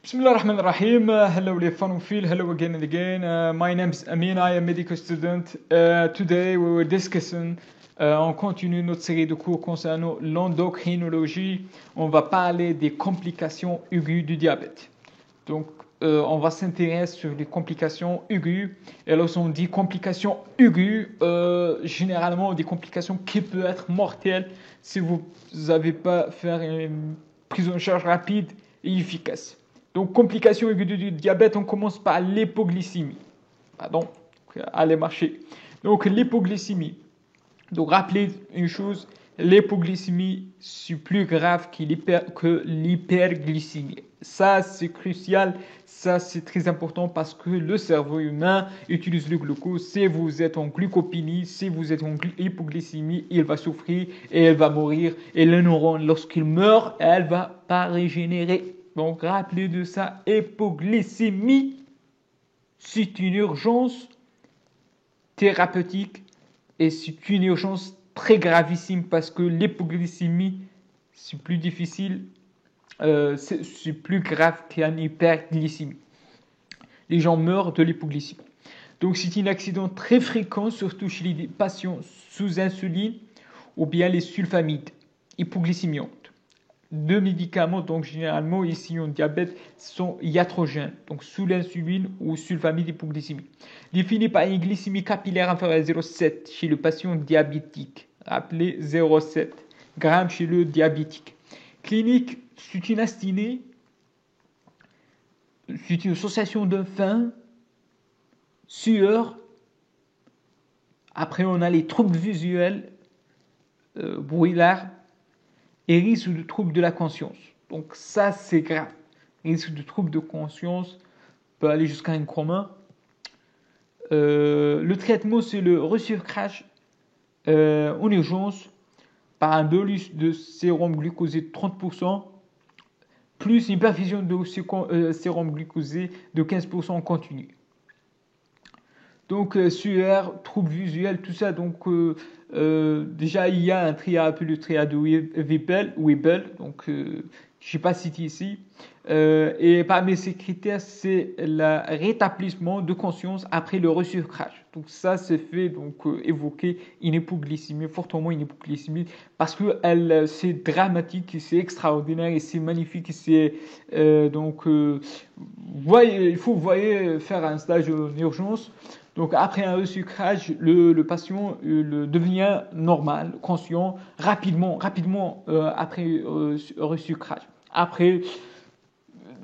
Bismillah ar-Rahman ar-Rahim. Hello, Lefanofil. Hello again and again. My name is Amin. I am a medical student. Today we were discussing. On continue notre série de cours concernant l'endocrinologie. On va parler des complications aiguës du diabète. Donc, on va s'intéresser sur les complications aiguës. Et lorsqu'on dit complications aiguës, généralement des complications qui peuvent être mortelles si vous n'avez pas fait une prise en charge rapide et efficace. Donc, complications aiguës du diabète, on commence par l'hypoglycémie. Pardon, allez marcher. Donc, l'hypoglycémie. Donc, rappelez une chose, l'hypoglycémie, c'est plus grave que l'hyperglycémie. Ça, c'est crucial. Ça, c'est très important parce que le cerveau humain utilise le glucose. Si vous êtes en glucopénie, si vous êtes en hypoglycémie, il va souffrir et elle va mourir. Et le neurone, lorsqu'il meurt, elle ne va pas régénérer. Donc, rappelez de ça, hypoglycémie, c'est une urgence thérapeutique et c'est une urgence très gravissime parce que l'hypoglycémie, c'est plus difficile, c'est plus grave qu'une hyperglycémie. Les gens meurent de l'hypoglycémie. Donc, c'est un accident très fréquent, surtout chez les patients sous insuline ou bien les sulfamides hypoglycémiantes. Deux médicaments, donc généralement ici en diabète, sont iatrogènes, donc sous l'insuline ou sulfamide hypoglycémie. Défini par une glycémie capillaire inférieure à 0,7 chez le patient diabétique. Rappelez 0,7 grammes chez le diabétique. Clinique, c'est une asthénie, c'est une sensation de faim, sueur. Après, on a les troubles visuels, brûlard, et risque de troubles de la conscience. Donc ça, c'est grave. Risque de troubles de conscience peut aller jusqu'à un coma. Le traitement, c'est le resucrage en urgence par un bolus de sérum glucosé de 30%, plus une perfusion de sérum glucosé de 15% en continu. Donc, sueur, troubles visuels, tout ça. Donc, déjà, il y a un triade appelé le triade de Weibull, donc, je ne sais pas cité ici. Et parmi ces critères, c'est le rétablissement de conscience après le resucrage. Donc, ça, c'est fait, donc, évoquer une hypoglycémie, fortement une hypoglycémie, parce que c'est dramatique, c'est extraordinaire et c'est magnifique. Donc, il faut, faire un stage en urgence. Donc, après un resucrage, le patient devient normal, conscient, rapidement après resucrage. Après,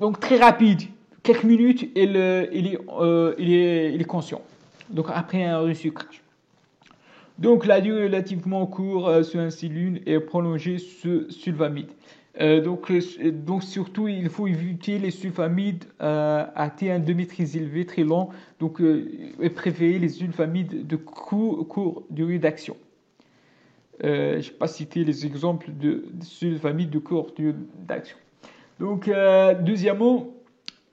donc très rapide, quelques minutes, il est conscient. Donc, après un resucrage. Donc, la durée relativement courte sur insuline est prolongée sur sulfamide. Donc, surtout, il faut éviter les sulfamides à T1,2 très élevé, très long. Donc, et préférer les sulfamides de courte durée d'action. Je n'ai pas cité les exemples de sulfamides de courte durée d'action. Donc, deuxièmement,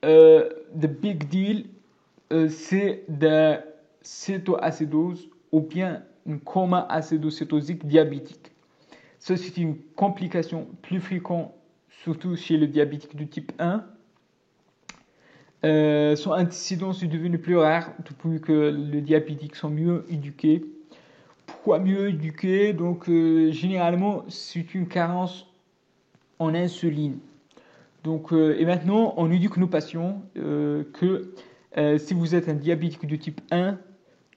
the big deal, c'est de cétoacidose ou bien un coma acétocétosique diabétique. Ça, c'est une complication plus fréquente, surtout chez le diabétique du type 1. Son incidence est devenue plus rare depuis que les diabétiques sont mieux éduqués. Pourquoi mieux éduqués? Donc, généralement, c'est une carence en insuline. Donc, et maintenant, on éduque nos patients que si vous êtes un diabétique de type 1,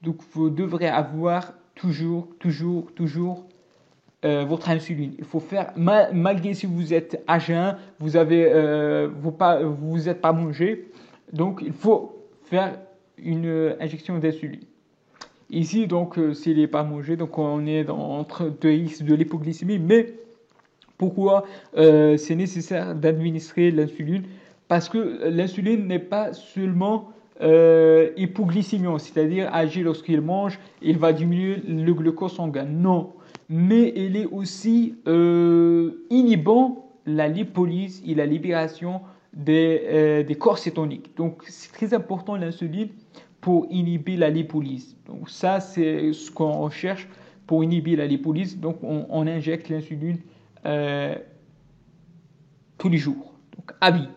donc vous devrez avoir toujours votre insuline. Il faut faire, malgré si vous êtes à jeun, vous êtes pas mangé, donc il faut faire une injection d'insuline. Ici, donc, s'il n'est pas mangé, donc on est entre deux risques de l'hypoglycémie, mais pourquoi c'est nécessaire d'administrer l'insuline? Parce que l'insuline n'est pas seulement hypoglycémiant, c'est-à-dire agir lorsqu'il mange, il va diminuer le glucose sanguin. Non, mais il est aussi inhibant la lipolyse et la libération des corps cétoniques. Donc, c'est très important l'insuline pour inhiber la lipolyse. Donc, ça, c'est ce qu'on recherche pour inhiber la lipolyse. Donc, on injecte l'insuline tous les jours, donc à vie.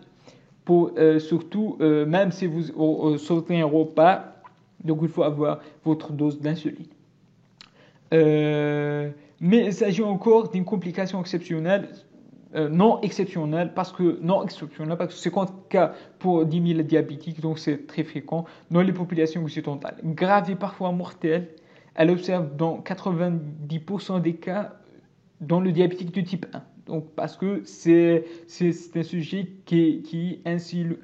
surtout, même si vous sautez un repas, donc il faut avoir votre dose d'insuline. Mais il s'agit encore d'une complication exceptionnelle, non exceptionnelle, parce que c'est le cas pour 10 000 diabétiques, donc c'est très fréquent dans les populations occidentales. Grave et parfois mortelle, elle observe dans 90% des cas dans le diabétique de type 1. Donc, parce que c'est un sujet qui est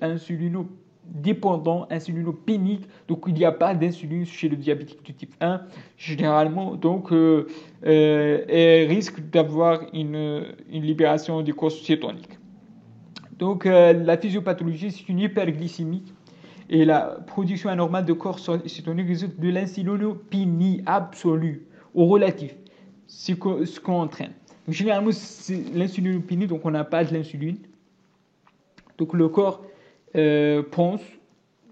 insulinodépendant, insulinopénique. Donc, il n'y a pas d'insuline chez le diabétique de type 1, généralement. Donc, elle risque d'avoir une libération du corps cétonique. Donc, la physiopathologie, c'est une hyperglycémie. Et la production anormale de corps cétonique résulte de l'insulinopénie absolue ou relative, ce qu'on entraîne. Donc, généralement, c'est l'insulinopénie, donc on n'a pas de l'insuline. Donc le corps pense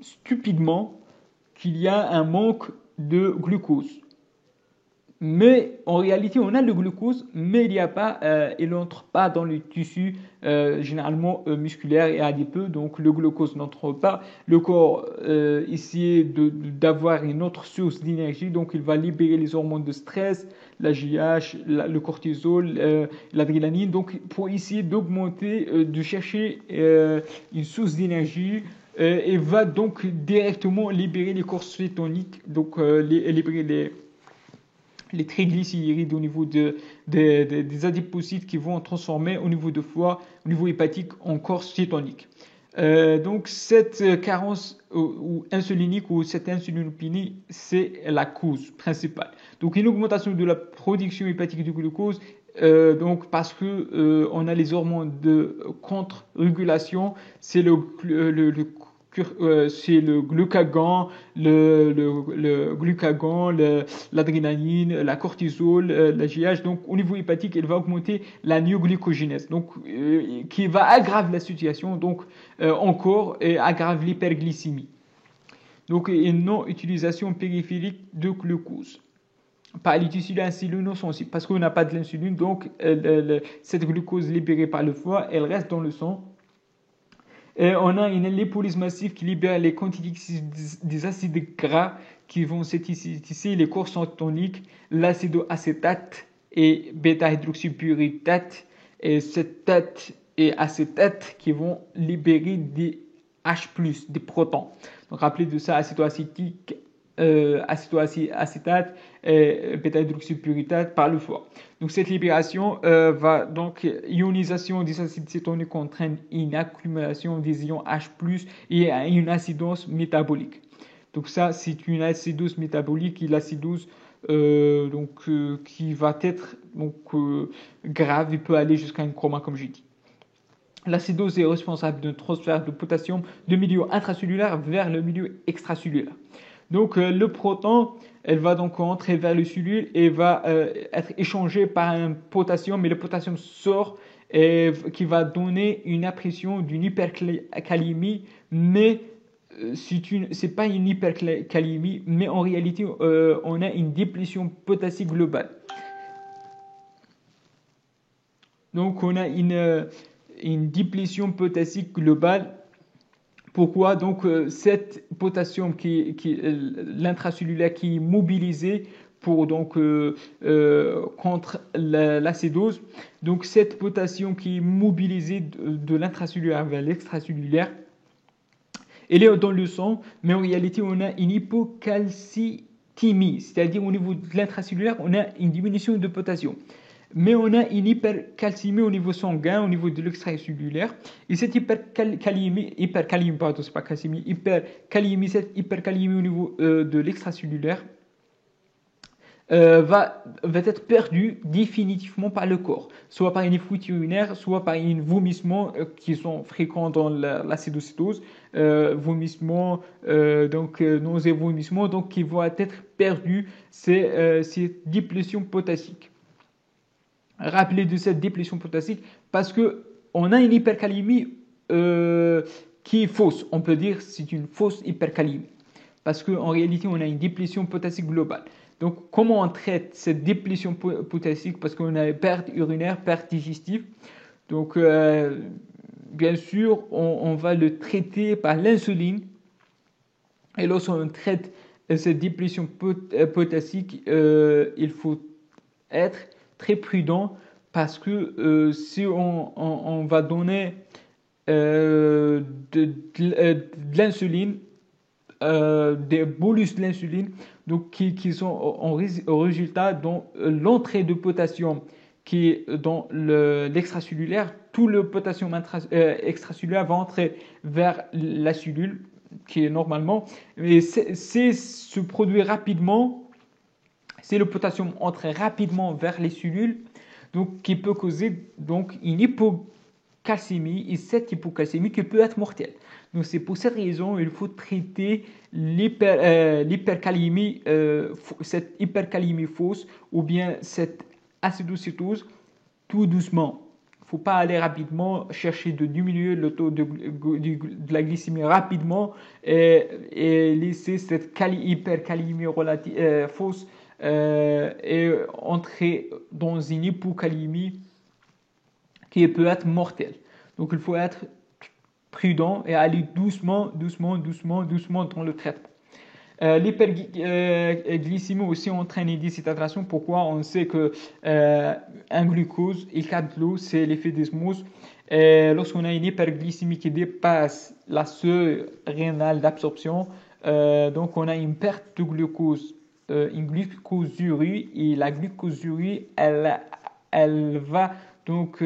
stupidement qu'il y a un manque de glucose. Mais en réalité, on a le glucose, mais il n'entre pas dans le tissu généralement musculaire et adipeux, donc le glucose n'entre pas. Le corps essaie d'avoir une autre source d'énergie, donc il va libérer les hormones de stress, la GH, le cortisol, l'adrénaline, donc pour essayer d'augmenter, de chercher une source d'énergie. Et va donc directement libérer les corps cétoniques, donc libérer les triglycérides au niveau des adipocytes qui vont transformer au niveau de foie, au niveau hépatique, en corps cétonique. Donc cette carence ou insulinique ou cette insulinopénie, c'est la cause principale. Donc une augmentation de la production hépatique de glucose, donc parce que on a les hormones de contre-régulation, c'est c'est le glucagon, le glucagon, l'adrénaline, la cortisol, la GH. Donc, au niveau hépatique, elle va augmenter la néoglycogénèse, donc qui va aggraver la situation, donc encore et aggrave l'hyperglycémie. Donc, une non-utilisation périphérique de glucose par les tissus insulinosensibles, parce qu'on n'a pas de l'insuline, donc cette glucose libérée par le foie, elle reste dans le sang. Et on a une lipolyse massive qui libère les quantités des acides gras qui vont synthétiser les corps cétoniques, l'acidoacétate et bêta-hydroxypurétate, et cétate et acétate qui vont libérer des H+, des protons. Donc rappelez de ça, acétoacétique, acétate et bêta-hydroxypurétate par le foie. Donc cette libération ionisation des acides cétoniques entraîne une accumulation des ions H+ et une acidose métabolique. Donc ça, c'est une acidose métabolique et l'acidose qui va être grave, il peut aller jusqu'à un coma comme j'ai dit. L'acidose est responsable d'un transfert de potassium de milieu intracellulaire vers le milieu extracellulaire. Donc le proton, elle va donc entrer vers le cellule et va être échangée par un potassium, et le potassium sort et qui va donner une impression d'une hypercalémie, mais c'est pas une hypercalémie, mais en réalité on a une déplétion potassique globale. Donc on a une déplétion potassique globale. Pourquoi? Donc cet potassium l'intracellulaire qui est mobilisé pour contre l'acidose. Donc cette potassium qui est mobilisé de l'intracellulaire vers l'extracellulaire, elle est dans le sang, mais en réalité on a une hypocalcitémie, c'est-à-dire au niveau de l'intracellulaire on a une diminution de potassium. Mais on a une hypercalcémie au niveau sanguin, au niveau de l'extracellulaire. Et cette hypercalémie cette hypercalémie au niveau de l'extracellulaire va être perdue définitivement par le corps, soit par une fuite urinaire, soit par un vomissement qui sont fréquents dans l'acidocétose, vomissement, nausées, vomissement, donc qui vont être perdus, ces déplétions potassiques. Rappelez de cette déplétion potassique parce que on a une hypercalémie qui est fausse. On peut dire que c'est une fausse hypercalémie parce qu'en réalité on a une déplétion potassique globale. Donc comment on traite cette déplétion potassique? Parce qu'on a perte urinaire, perte digestive. Donc bien sûr, on va le traiter par l'insuline. Et lorsqu'on traite cette déplétion potassique, il faut être très prudent parce que si on va donner de l'insuline, des bolus de l'insuline, donc qui sont au résultat dans l'entrée de potassium qui est dans l'extracellulaire, tout le potassium extracellulaire va entrer vers la cellule qui est normalement, mais c'est se produit rapidement, c'est le potassium entre rapidement vers les cellules, donc qui peut causer donc une hypocalcémie, et cette hypocalcémie qui peut être mortelle. Donc c'est pour cette raison il faut traiter l'hypercalémie, cette hypercalémie fausse ou bien cette acidocétose tout doucement. Il ne faut pas aller rapidement chercher de diminuer le taux de la glycémie rapidement et laisser cette hypercalémie fausse et entrer dans une hypocalémie qui peut être mortelle. Donc il faut être prudent et aller doucement dans le traitement. L'hyperglycémie aussi entraîne une déshydratation. Pourquoi? On sait que un glucose et 4 de l'eau, c'est l'effet d'osmose. Lorsqu'on a une hyperglycémie qui dépasse la seuil rénale d'absorption, donc on a une perte de glucose, une glucosurie, et la glucosurie, elle va donc,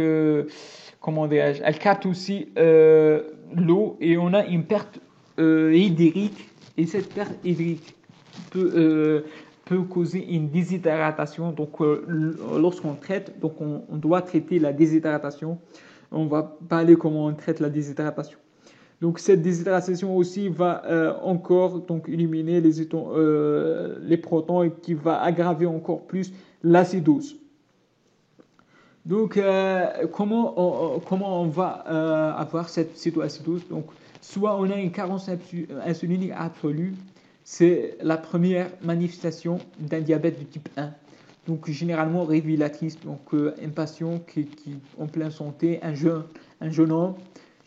comment dirais-je, elle capte aussi l'eau et on a une perte hydrique. Et cette perte hydrique peut causer une déshydratation. Donc, lorsqu'on traite, donc on doit traiter la déshydratation. On va parler comment on traite la déshydratation. Donc, cette déshydratation aussi va encore donc, éliminer les protons et qui va aggraver encore plus l'acidose. Donc, comment on va avoir cette cétoacidose? Donc, soit on a une carence insulinique absolue, c'est la première manifestation d'un diabète de type 1. Donc, généralement révélatrice. Donc, un patient qui est en pleine santé, un jeune homme,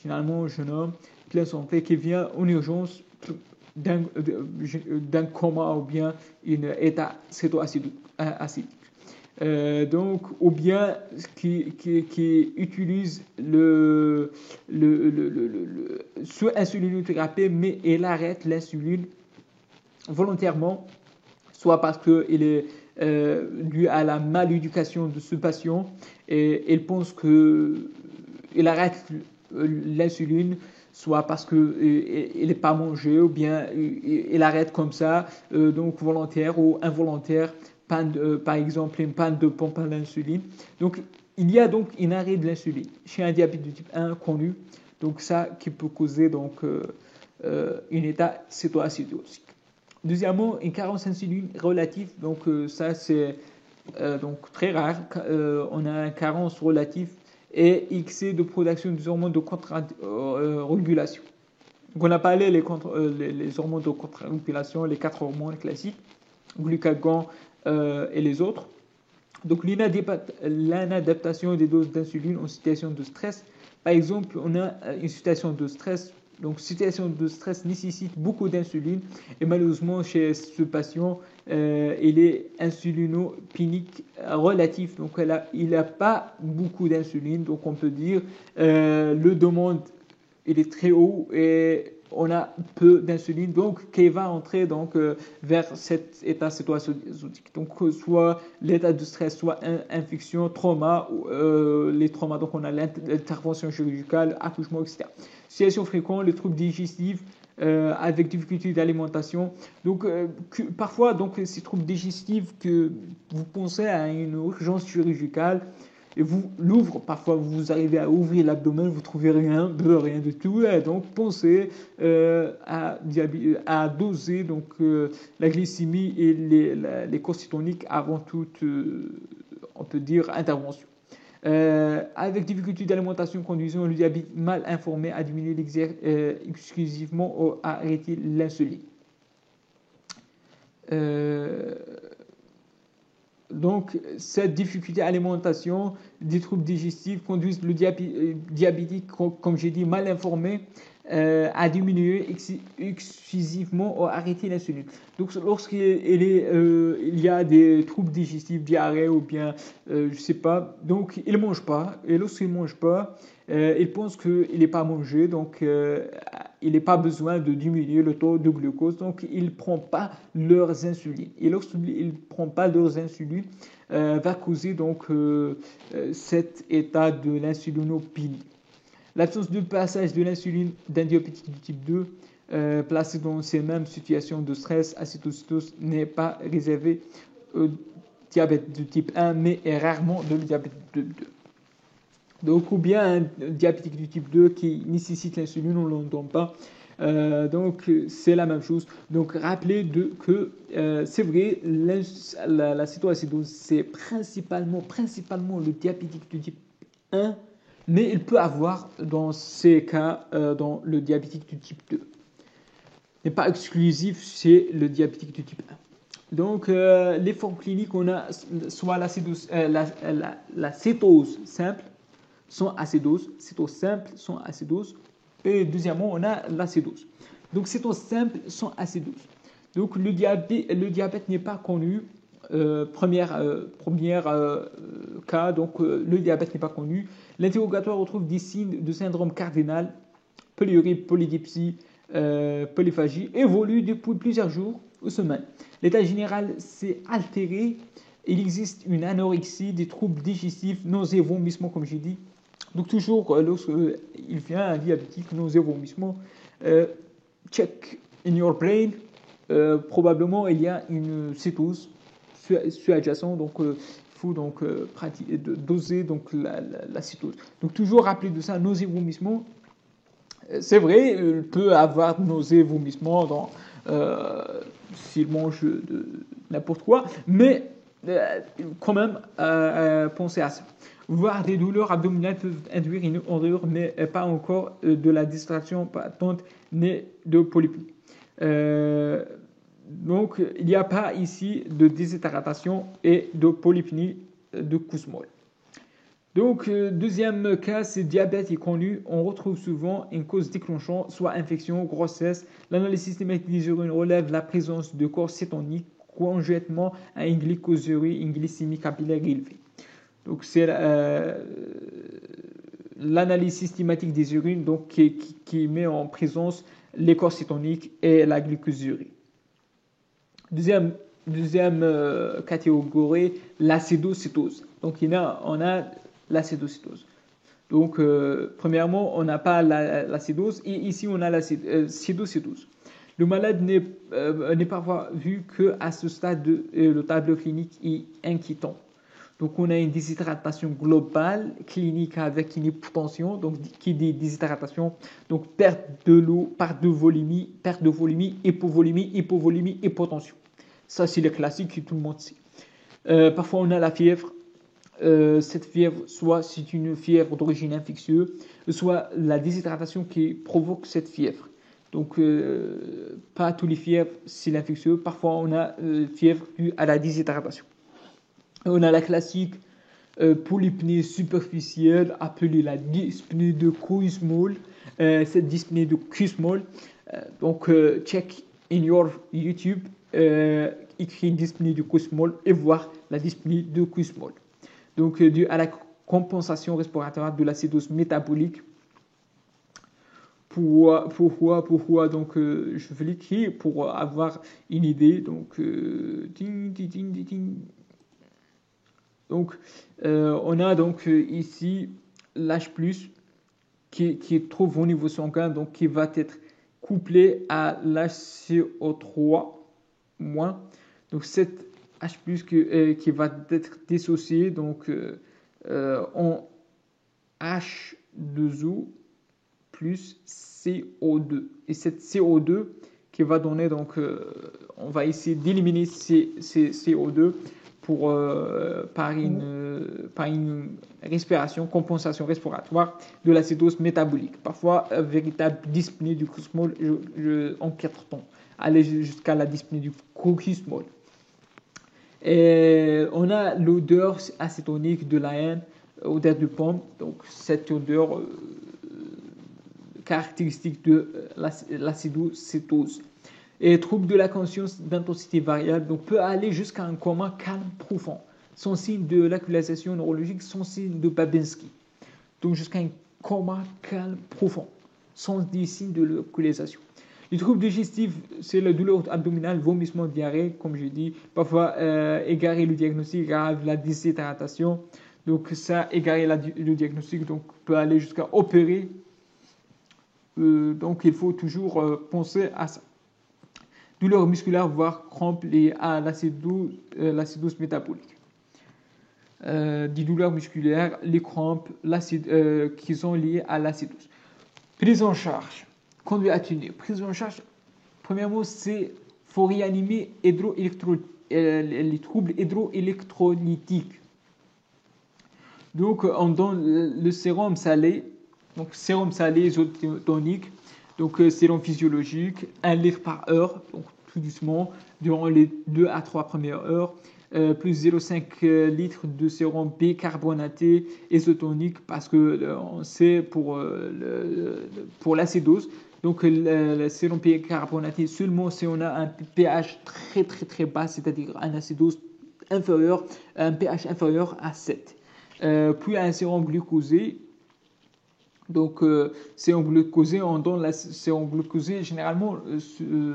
généralement un jeune homme, pleine santé, qui vient en urgence d'un coma ou bien un état cétoacidique. Donc, ou bien qui utilise soit insulinothérapie, mais il arrête l'insuline volontairement, soit parce qu'il est dû à la maléducation de ce patient et il pense qu'il arrête l'insuline, soit parce qu'il n'est pas mangé, ou bien il arrête comme ça, donc volontaire ou involontaire, par exemple une panne de pompe à l'insuline. Donc il y a donc un arrêt de l'insuline chez un diabète de type 1 connu, donc ça qui peut causer donc un état cétoacidose. Deuxièmement, une carence insuline relative, donc ça c'est donc très rare. On a une carence relative et excès de production des hormones de contre-régulation. Donc on a parlé les hormones de contre-régulation, les 4 hormones classiques, glucagon et les autres. Donc l'inadaptation des doses d'insuline en situation de stress. Par exemple, on a une situation de stress. Donc, situation de stress nécessite beaucoup d'insuline et malheureusement chez ce patient, il est insulinopénique relatif. Donc, il n'a pas beaucoup d'insuline. Donc, on peut dire le demande il est très haut et on a peu d'insuline, donc qui va entrer donc vers cet état cétoacidique. Donc soit l'état de stress, soit infection, trauma, les traumas, donc on a l'intervention chirurgicale, accouchement, etc. Situation fréquente, les troubles digestifs avec difficulté d'alimentation. Donc parfois donc ces troubles digestifs que vous pensez à une urgence chirurgicale. Et vous l'ouvrez, parfois vous arrivez à ouvrir l'abdomen, vous trouvez rien du tout. Et donc pensez à doser donc la glycémie et les cortisoniques avant toute, on peut dire, intervention. Avec difficulté d'alimentation conduisant le diabète mal informé à diminuer exclusivement ou à arrêter l'insuline. Donc, cette difficulté à l'alimentation, des troubles digestifs conduisent le diabétique, comme j'ai dit, mal informé, à diminuer exclusivement ou à arrêter l'insuline. Donc, il y a des troubles digestifs, diarrhée ou bien, je sais pas, donc il ne mange pas. Et lorsqu'il ne mange pas, il pense qu'il n'est pas mangé, donc il n'est pas besoin de diminuer le taux de glucose, donc il ne prend pas leurs insulines. Et lorsqu'il ne prend pas leurs insulines, va causer donc cet état de l'insulinopénie. L'absence de passage de l'insuline d'un diabétique du type 2 placé dans ces mêmes situations de stress, acétocétose, n'est pas réservé au diabète de type 1, mais est rarement de diabète de 2. Donc, ou bien un diabétique du type 2 qui nécessite l'insuline, on ne l'entend pas. Donc, c'est la même chose. Donc, rappelez que c'est vrai, la cétoacidose, c'est principalement le diabétique du type 1, mais il peut avoir, dans ces cas, dans le diabétique du type 2. N'est pas exclusif chez le diabétique du type 1. Donc, les formes cliniques, on a soit la cétose simple, sans acédose, cétose simple sans acédose, et deuxièmement, on a l'acédose. Donc, cétose simple sans acédose. Donc, le diabète n'est pas connu. Premier cas, donc le diabète n'est pas connu. L'interrogatoire retrouve des signes de syndrome cardinal, polyurie, polydipsie, polyphagie, évolue depuis plusieurs jours ou semaines. L'état général s'est altéré. Il existe une anorexie, des troubles digestifs, nausées, vomissements, comme j'ai dit. Donc toujours, lorsqu'il vient un diabétique, nausées, vomissements, check in your brain, probablement il y a une cétose sous-adjacente, donc il faut donc doser donc la cétose. Donc toujours rappeler de ça, nausées, vomissements. C'est vrai, il peut avoir nausées, vomissements s'il mange n'importe quoi, mais quand même pensez à ça. Voire des douleurs abdominales peuvent induire une odeur, mais pas encore de la distraction patente ni de polypie. Donc, il n'y a pas ici de déshydratation et de polypnie de Kussmaul. Donc, deuxième cas, c'est diabète est connu. On retrouve souvent une cause déclenchante, soit infection, grossesse. L'analyse systématique des urines relève la présence de corps cétoniques conjointement à une glycosurie, une glycémie capillaire élevée. Donc, c'est l'analyse systématique des urines donc, qui met en présence les corps cétoniques et la glycosurie. Deuxième catégorie, l'acédocétose. Donc, on a l'acédocétose. Donc, premièrement, on n'a pas l'acédose et ici, on a l'acédocétose. Le malade n'est parfois vu qu'à ce stade, le tableau clinique est inquiétant. Donc, on a une déshydratation globale clinique avec une hypotension, donc qui dit déshydratation, donc perte de l'eau, perte de volumémie, hypovolémie, hypotension. Ça, c'est le classique que tout le monde sait. Parfois, on a la fièvre. Cette fièvre, soit c'est une fièvre d'origine infectieuse, soit la déshydratation qui provoque cette fièvre. Donc, pas tous les fièvres, c'est l'infectieux. Parfois, on a fièvre due à la déshydratation. On a la classique polypnée superficielle, appelée la dyspnée de Kussmaul. Cette dyspnée de Kussmaul, donc check in your YouTube, écrit dyspnée de Kussmaul et voir la dyspnée de Kussmaul. Donc, dû à la compensation respiratoire de l'acédose métabolique. Pourquoi donc, je vais l'écrire pour avoir une idée. Donc, on a donc ici l'H+, qui trouve au niveau sanguin, donc qui va être couplé à l'HCO3-. Donc, cette H+, qui va être dissocié donc, en H2O plus CO2. Et cette CO2 qui va donner, donc, on va essayer d'éliminer ces CO2 par une compensation respiratoire de l'acédose métabolique. Parfois, véritable dyspnée du Kussmaul en 4 temps, aller jusqu'à la dyspnée du Kussmaul. Et on a l'odeur acétonique de la haine, odeur de pomme, donc cette odeur caractéristique de l'acidocétose. Et trouble de la conscience d'intensité variable, donc peut aller jusqu'à un coma calme profond, sans signe de localisation neurologique, sans signe de Babinski. Donc jusqu'à un coma calme profond, sans des signes de localisation. Les troubles digestifs, c'est la douleur abdominale, vomissement, diarrhée, comme je dis. Parfois, égarer le diagnostic grave, la déshydratation. Donc ça, égarer le diagnostic, donc peut aller jusqu'à opérer. Donc il faut toujours penser à ça. Douleur musculaire, voire crampes liées à l'acidose métabolique. Des douleurs musculaires, les crampes qui sont liées à l'acidose. Prise en charge. Conduite atténuée. Prise en charge, premièrement, c'est faut réanimer les troubles hydroélectrolytiques. Donc, on donne le sérum salé, donc sérum salé isotonique, donc sérum physiologique, 1 litre par heure, donc tout doucement, durant les 2 à 3 premières heures. Plus 0,5 litres de sérum bicarbonaté isotonique parce que on sait pour l'acidose. Donc le sérum bicarbonaté seulement si on a un pH très très très bas, c'est-à-dire un acidose inférieur, un pH inférieur à 7. Puis un sérum glucosé. Donc, sérum glucosé, on donne la sérum glucosé généralement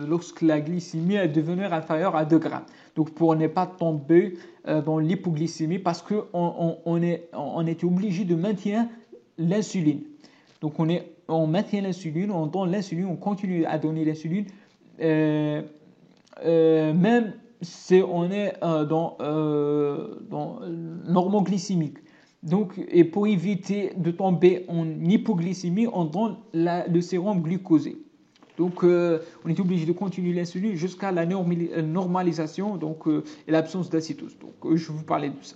lorsque la glycémie est devenue inférieure à 2 grammes. Donc, pour ne pas tomber dans l'hypoglycémie, parce qu'on était obligé de maintenir l'insuline. Donc, on maintient l'insuline, on donne l'insuline, on continue à donner l'insuline, même si on est dans normoglycémique. Donc, et pour éviter de tomber en hypoglycémie, on donne le sérum glucosé. Donc, on est obligé de continuer l'insuline jusqu'à la normalisation donc, et l'absence d'acétose. Donc, je vais vous parler de ça.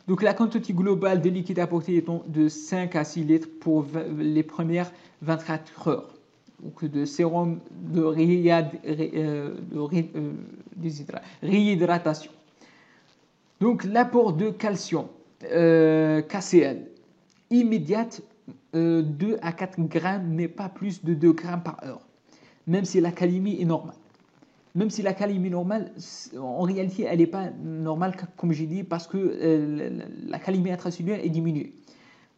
Donc, la quantité globale de liquide apporté est de 5 à 6 litres pour les premières 24 heures. Donc, de sérum de réhydratation. Donc, l'apport de calcium. KCl immédiate 2 à 4 grammes mais pas plus de 2 grammes par heure même si la calémie est normale. Même si la calémie est normale, en réalité elle n'est pas normale comme j'ai dit parce que la calémie intracellulaire est diminuée.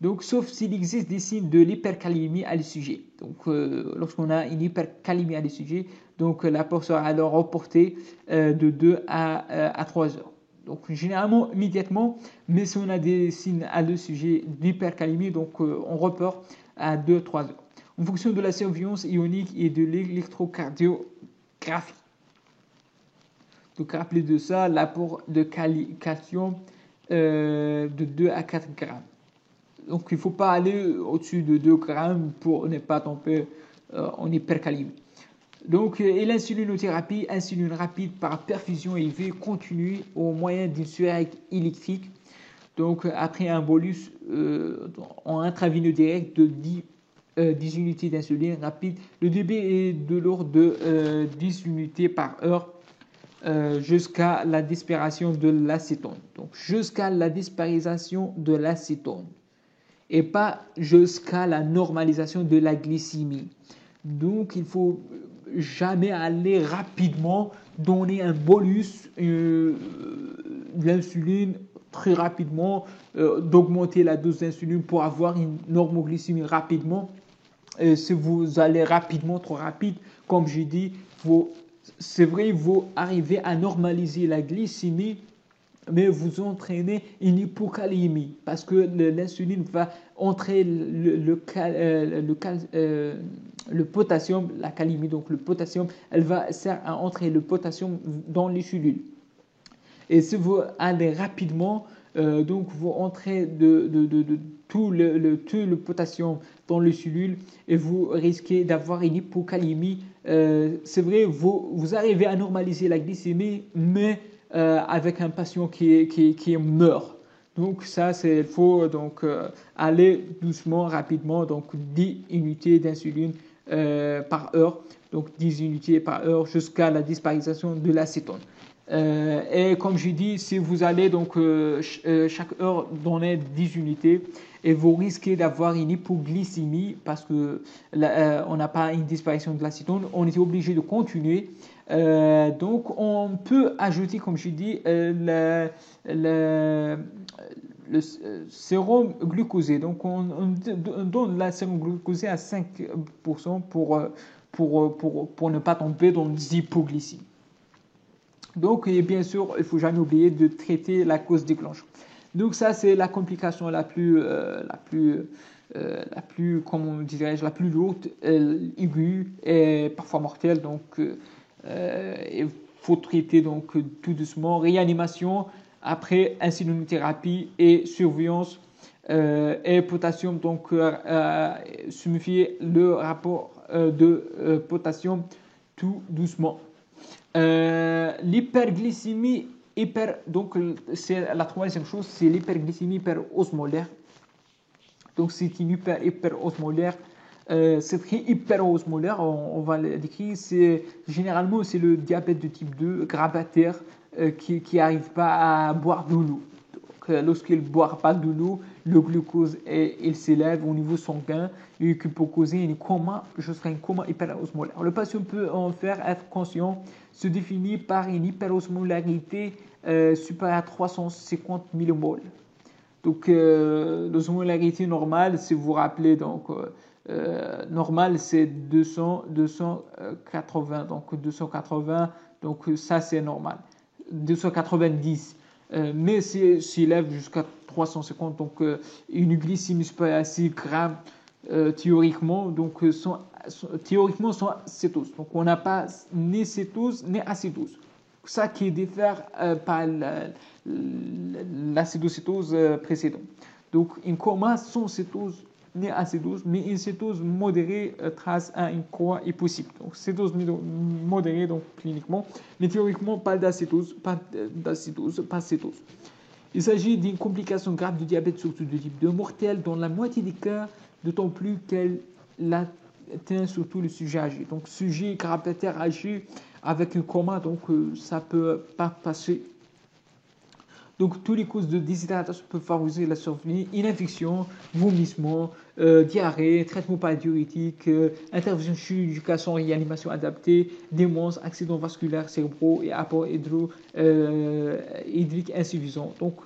Donc sauf s'il existe des signes de l'hypercalémie à l'ECG. Donc lorsqu'on a une hypercalémie à l'ECG, donc l'apport sera alors reporté de 2 à 3 heures. Donc généralement immédiatement, mais si on a des signes à le sujet d'hypercalémie, donc on reporte à 2-3 heures. En fonction de la surveillance ionique et de l'électrocardiographie. Donc rappelez de ça, l'apport de calcium de 2 à 4 grammes. Donc il ne faut pas aller au-dessus de 2 grammes pour ne pas tomber en hypercalémie. Donc, et l'insulinothérapie, insuline rapide par perfusion IV continue au moyen d'une sueur électrique. Donc, après un bolus en intraveineux direct de 10 unités d'insuline rapide, le débit est de l'ordre de 10 unités par heure jusqu'à la disparition de l'acétone. Donc, jusqu'à la disparition de l'acétone et pas jusqu'à la normalisation de la glycémie. Donc, il faut jamais aller rapidement donner un bolus d'insuline très rapidement, d'augmenter la dose d'insuline pour avoir une normoglycémie rapidement. Si vous allez rapidement, trop rapide, comme j'ai dit, c'est vrai, vous arrivez à normaliser la glycémie, mais vous entraînez une hypocalémie parce que l'insuline va entrer le potassium, la calémie, donc le potassium, elle va servir à entrer le potassium dans les cellules. Et si vous allez rapidement, donc vous entrez tout le potassium dans les cellules et vous risquez d'avoir une hypocalémie. C'est vrai, vous arrivez à normaliser la glycémie, mais avec un patient qui meurt. Donc ça, il faut donc aller doucement, rapidement, donc 10 unités d'insuline par heure, donc 10 unités par heure jusqu'à la disparition de l'acétone. Et comme j'ai dit, si vous allez donc chaque heure donner 10 unités, et vous risquez d'avoir une hypoglycémie parce que on n'a pas une disparition de l'acétone, on est obligé de continuer. Donc on peut ajouter, comme j'ai dit, le sérum glucosé. Donc on donne la sérum glucosé à 5% pour ne pas tomber dans l'hypoglycémie. Donc, et bien sûr, il ne faut jamais oublier de traiter la cause déclenchante. Donc, ça, c'est la complication la plus comment dirais-je, la plus lourde, aiguë et parfois mortelle. Donc, il faut traiter donc tout doucement. Réanimation, après insulinothérapie et surveillance et potassium. Donc, sumifier le rapport de potassium tout doucement. L'hyperglycémie donc c'est la troisième chose, c'est l'hyperglycémie hyperosmolaire. Donc c'est une hyperosmolaire. C'est très hyperosmolaire, on va le décrire. Généralement c'est le diabète de type 2 gravataire qui n'arrive pas à boire de l'eau. Lorsqu'il ne boit pas de l'eau, le glucose il s'élève au niveau sanguin et qui peut causer un coma hyperosmolaire. Le patient peut en faire être conscient, se définit par une hyperosmolarité supérieure à 350 millimoles. Donc l'osmolarité normale, si vous vous rappelez, donc normale c'est 280, donc 280, donc ça c'est normal. 290. Mais s'élève jusqu'à 350, donc une glycémie supérieure à 6 grammes théoriquement, donc théoriquement sont cétose. Donc on n'a pas ni cétose ni acétose. Ça qui diffère par l'acétocétose précédente. Donc un coma sans cétose ni acétose, mais une cétose modérée trace à une coma est possible. Donc cétose modérée donc cliniquement, mais théoriquement pas d'acétose, pas cétose. Il s'agit d'une complication grave du diabète, surtout de type 2, mortelle dans la moitié des cas, d'autant plus qu'elle atteint surtout le sujet âgé. Donc sujet gravataire âgé avec un coma, donc ça peut pas passer. Donc, toutes les causes de déshydratation peuvent favoriser la survenue, une infection, vomissement, diarrhée, traitement par diurétique, intervention chirurgicale sans réanimation adaptée, démence, accidents vasculaires cérébraux et apport hydrique insuffisant. Donc,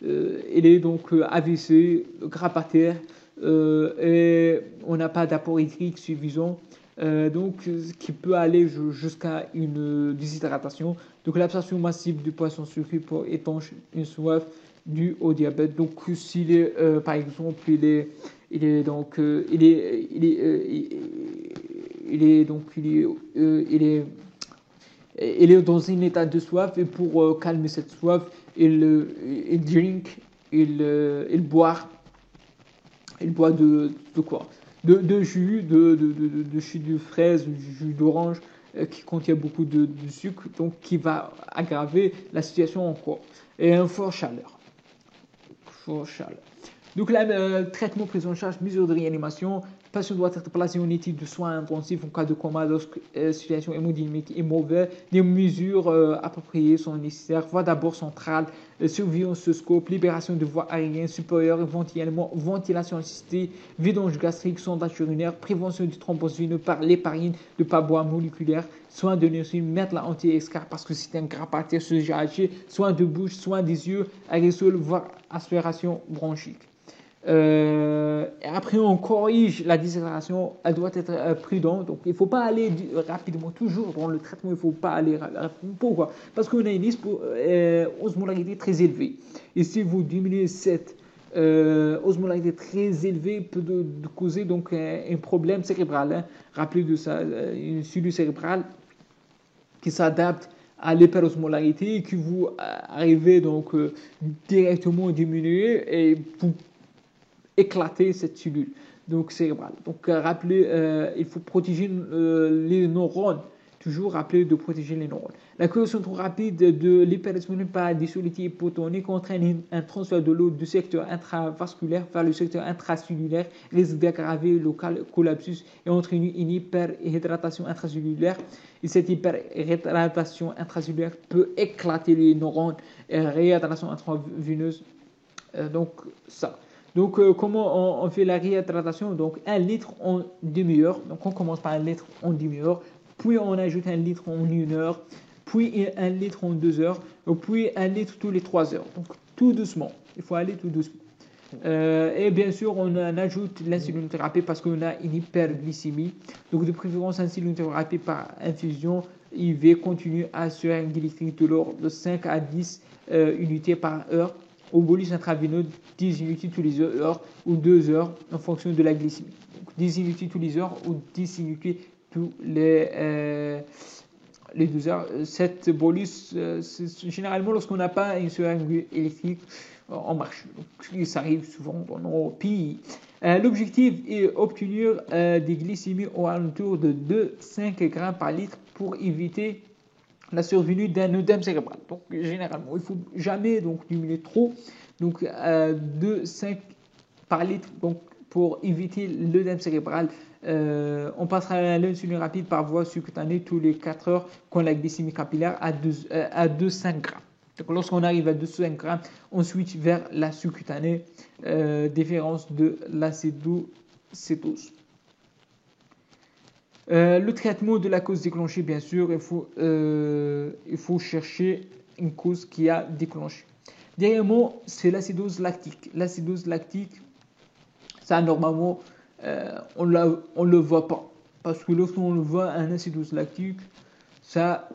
il est donc AVC, gravataire, et on n'a pas d'apport hydrique suffisant. Donc, qui peut aller jusqu'à une déshydratation. Donc, l'absorption massive de poissons sucrés pour étancher une soif due au diabète. Donc, s'il est, par exemple, il est dans un état de soif et pour calmer cette soif, il boit de quoi? De jus, de jus de fraise, de jus d'orange qui contient beaucoup de sucre, donc qui va aggraver la situation encore. Et un fort chaleur. Donc là, traitement, prise en charge, mesure de réanimation. Le patient doit être placé en étude de soins intensifs en cas de coma lorsque la situation hémodynamique est mauvaise. Des mesures appropriées sont nécessaires. Voie d'abord centrale, surveillance sous scope, libération de voies aériennes supérieures, éventuellement ventilation assistée, vidange gastrique, sondage urinaire, prévention du thrombose veineux par l'héparine de parois moléculaires, soins de nursing, mettre la anti-escar parce que c'est un gravataire âgé, soins de bouche, soins des yeux, aérosol, voire aspiration bronchique. Après, on corrige la déshydratation, elle doit être prudente. Donc, il ne faut pas aller rapidement, toujours dans le traitement, il ne faut pas aller rapidement. Pourquoi? Parce qu'on a une osmolarité très élevée. Et si vous diminuez cette osmolarité très élevée, peut causer donc un problème cérébral. Hein. Rappelez de ça, une cellule cérébrale qui s'adapte à l'hyperosmolarité et que vous arrivez donc directement diminuer et vous éclater cette cellule donc cérébrale. Donc rappelez, il faut protéger les neurones. Il toujours rappeler de protéger les neurones. La correction trop rapide de l'hypertension par des solutés hypotoniques entraîne un transfert de l'eau du secteur intravasculaire vers le secteur intracellulaire, risque d'aggraver le collapsus et entraîner une hyperhydratation intracellulaire. Et cette hyperhydratation intracellulaire peut éclater les neurones et réhydratation intraveineuse. Donc ça. Donc, comment on fait la réhydratation? Donc, 1 litre en demi-heure. Donc, on commence par 1 litre en demi-heure. Puis, on ajoute 1 litre en 1 heure. Puis, 1 litre en 2 heures. Puis, 1 litre tous les 3 heures. Donc, tout doucement. Il faut aller tout doucement. Et bien sûr, on ajoute l'insulinothérapie parce qu'on a une hyperglycémie. Donc, de préférence, l'insulinothérapie par infusion IV continue à seringue électrique de l'ordre de 5 à 10 unités par heure. Au bolus intraveineux 10 unités tous les heures ou 2 heures en fonction de la glycémie. Donc 10 unités tous les heures ou 10 unités tous les 2 heures. Cette bolus, généralement, lorsqu'on n'a pas une seringue électrique, en marche. Donc, ça arrive souvent dans nos pays. L'objectif est d'obtenir des glycémies aux alentours de 2-5 grammes par litre pour éviter la survenue d'un œdème cérébral. Donc, généralement, il ne faut jamais diminuer trop. Donc, 2-5 par litre donc, pour éviter l'œdème cérébral. On passera à l'insuline rapide par voie subcutanée tous les 4 heures quand la glycémie capillaire à 2-5 grammes. Donc, lorsqu'on arrive à 2-5 grammes, on switch vers la subcutanée, différence de l'acétocétose. Le traitement de la cause déclenchée, bien sûr, il faut chercher une cause qui a déclenché. Dernièrement, c'est l'acidose lactique. L'acidose lactique, ça, normalement, on le voit pas. Parce que lorsqu'on le voit, un acidose lactique, ça,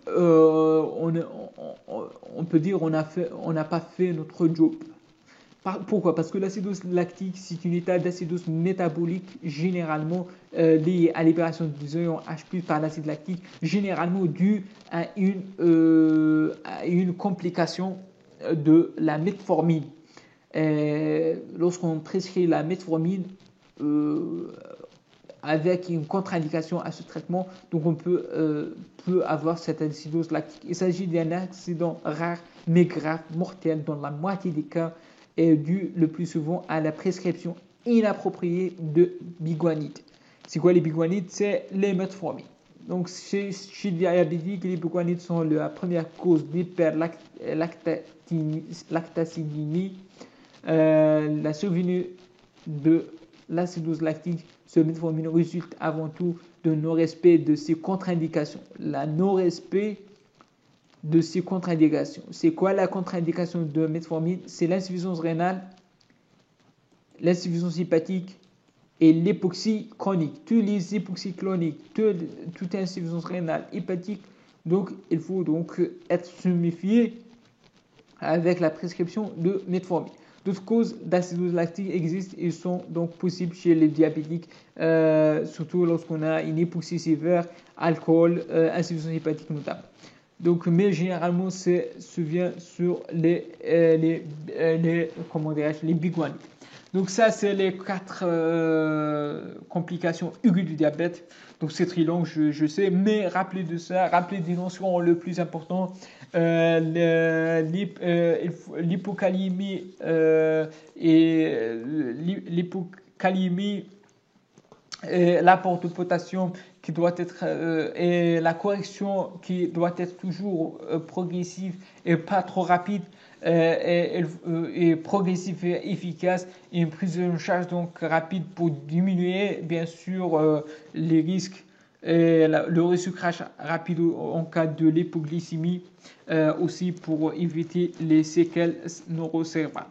on peut dire on n'a pas fait notre job. Pourquoi? Parce que l'acidose lactique, c'est un état d'acidose métabolique généralement lié à libération des ions H+ par l'acide lactique, généralement dû à une complication de la metformine. Lorsqu'on prescrit la metformine avec une contre-indication à ce traitement, donc on peut avoir cette acidose lactique. Il s'agit d'un accident rare mais grave, mortel dans la moitié des cas, est dû le plus souvent à la prescription inappropriée de biguanide. C'est quoi les biguanides? C'est les metformines. Donc chez le diabétique, les biguanides sont la première cause d'hyperlactacidémie. La survenue de l'acidose lactique, ce metformine résulte avant tout de non-respect de ses contre-indications. La non-respect de ces contre-indications. C'est quoi la contre-indication de metformine? C'est l'insuffisance rénale, l'insuffisance hépatique et l'hypoxie chronique. Tous les hypoxies chroniques, toute insuffisance rénale, hépatique, donc il faut donc être sommifié avec la prescription de metformine. D'autres causes d'acidose lactique existent et sont donc possibles chez les diabétiques, surtout lorsqu'on a une hypoxie sévère, alcool, insuffisance hépatique notamment. Donc, mais généralement, se vient sur les biguanides. Donc ça, c'est les 4 complications aiguës du diabète. Donc c'est très long, je sais, mais rappelez de ça, rappelez des notions le plus important. L'hypocalémie et l'apport de potassium qui doit être et la correction qui doit être toujours progressive et pas trop rapide et progressive et efficace, et une prise en charge donc rapide pour diminuer bien sûr les risques et le resucrage rapide en cas de l'hypoglycémie, aussi pour éviter les séquelles neurocérébrales.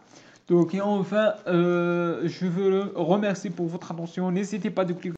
Donc, et enfin, je veux remercier pour votre attention. N'hésitez pas de cliquer